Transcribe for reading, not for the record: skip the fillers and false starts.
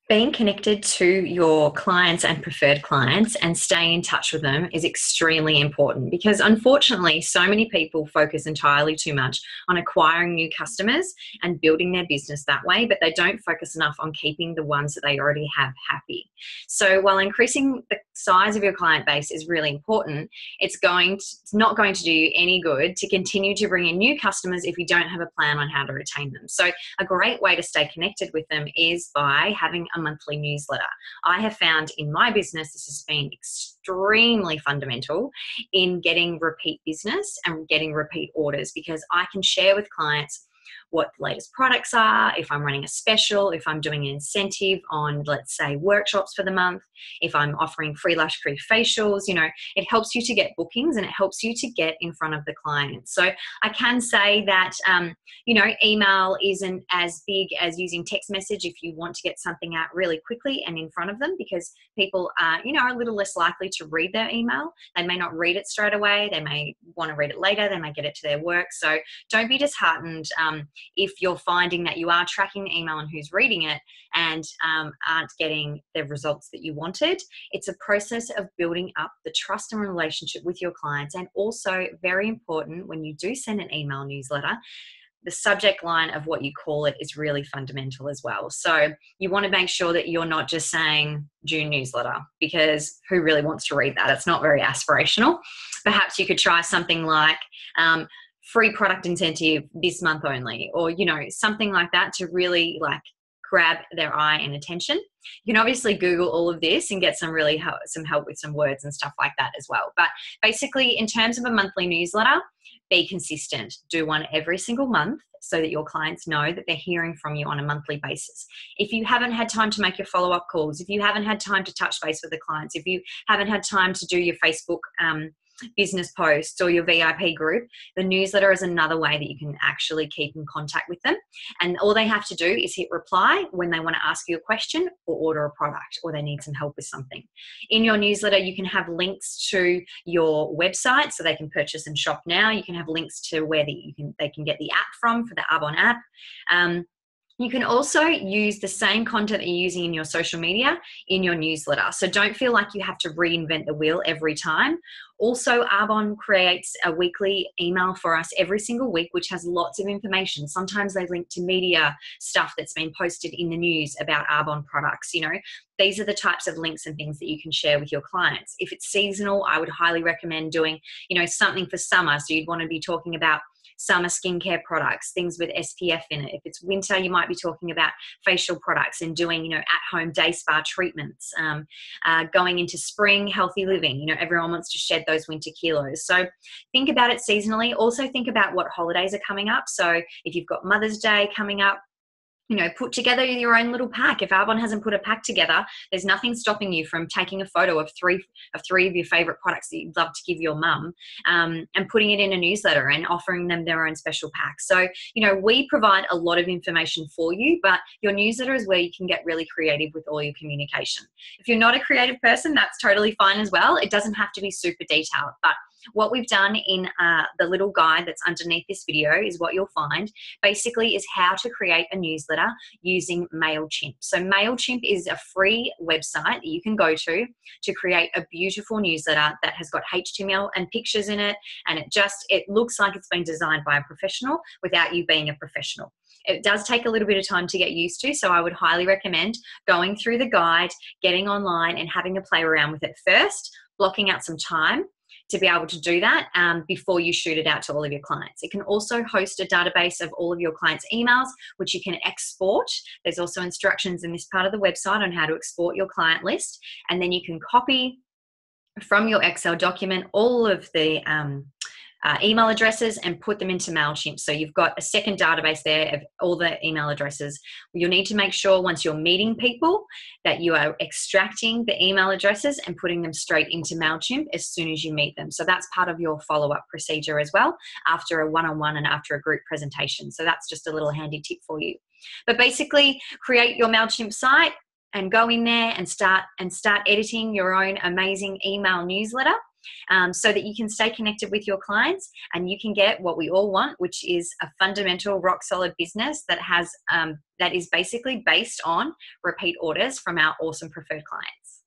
Being connected to your clients and preferred clients and staying in touch with them is extremely important because unfortunately so many people focus entirely too much on acquiring new customers and building their business that way, but they don't focus enough on keeping the ones that they already have happy. So while increasing the size of your client base is really important, it's not going to do you any good to continue to bring in new customers if you don't have a plan on how to retain them. So a great way to stay connected with them is by having a monthly newsletter. I have found in my business this has been extremely fundamental in getting repeat business and getting repeat orders because I can share with clients what the latest products are, if I'm running a special, if I'm doing an incentive on, let's say, workshops for the month, if I'm offering free Lush Cream facials, it helps you to get bookings and it helps you to get in front of the client. So I can say that, email isn't as big as using text message if you want to get something out really quickly and in front of them because people are a little less likely to read their email. They may not read it straight away. They may want to read it later. They may get it to their work. So don't be disheartened if you're finding that you are tracking the email and who's reading it and aren't getting the results that you wanted. It's a process of building up the trust and relationship with your clients, and also very important when you do send an email newsletter, the subject line of what you call it is really fundamental as well. So you want to make sure that you're not just saying June newsletter because who really wants to read that? It's not very aspirational. Perhaps you could try something like free product incentive this month only, or something like that to really grab their eye and attention. You can obviously Google all of this and get some help with some words and stuff like that as well. But basically, in terms of a monthly newsletter, be consistent. Do one every single month so that your clients know that they're hearing from you on a monthly basis. If you haven't had time to make your follow-up calls, if you haven't had time to touch base with the clients, if you haven't had time to do your Facebook business posts or your VIP group, the newsletter is another way that you can actually keep in contact with them. And all they have to do is hit reply when they want to ask you a question or order a product or they need some help with something. In your newsletter, you can have links to your website so they can purchase and shop now. You can have links to where they can get the app from for the Arbonne app. You can also use the same content that you're using in your social media in your newsletter. So don't feel like you have to reinvent the wheel every time. Also, Arbonne creates a weekly email for us every single week, which has lots of information. Sometimes they link to media stuff that's been posted in the news about Arbonne products. These are the types of links and things that you can share with your clients. If it's seasonal, I would highly recommend doing, something for summer. So you'd want to be talking about summer skincare products, things with SPF in it. If it's winter, you might be talking about facial products and doing, at-home day spa treatments. Going into spring, healthy living. Everyone wants to shed those winter kilos. So think about it seasonally. Also think about what holidays are coming up. So if you've got Mother's Day coming up, put together your own little pack. If Arbonne hasn't put a pack together, there's nothing stopping you from taking a photo of three of your favorite products that you'd love to give your mum and putting it in a newsletter and offering them their own special pack. So, we provide a lot of information for you, but your newsletter is where you can get really creative with all your communication. If you're not a creative person, that's totally fine as well. It doesn't have to be super detailed, but what we've done in the little guide that's underneath this video is what you'll find basically is how to create a newsletter using MailChimp. So MailChimp is a free website that you can go to create a beautiful newsletter that has got HTML and pictures in it, and it looks like it's been designed by a professional without you being a professional. It does take a little bit of time to get used to, so I would highly recommend going through the guide, getting online and having a play around with it first, blocking out some time to be able to do that before you shoot it out to all of your clients. It can also host a database of all of your clients' emails, which you can export. There's also instructions in this part of the website on how to export your client list. And then you can copy from your Excel document all of the email addresses and put them into MailChimp. So you've got a second database there of all the email addresses. You'll need to make sure once you're meeting people that you are extracting the email addresses and putting them straight into MailChimp as soon as you meet them. So that's part of your follow-up procedure as well after a one-on-one and after a group presentation. So that's just a little handy tip for you. But basically, create your MailChimp site and go in there and start editing your own amazing email newsletter. so that you can stay connected with your clients and you can get what we all want, which is a fundamental, rock solid business that has that is basically based on repeat orders from our awesome preferred clients.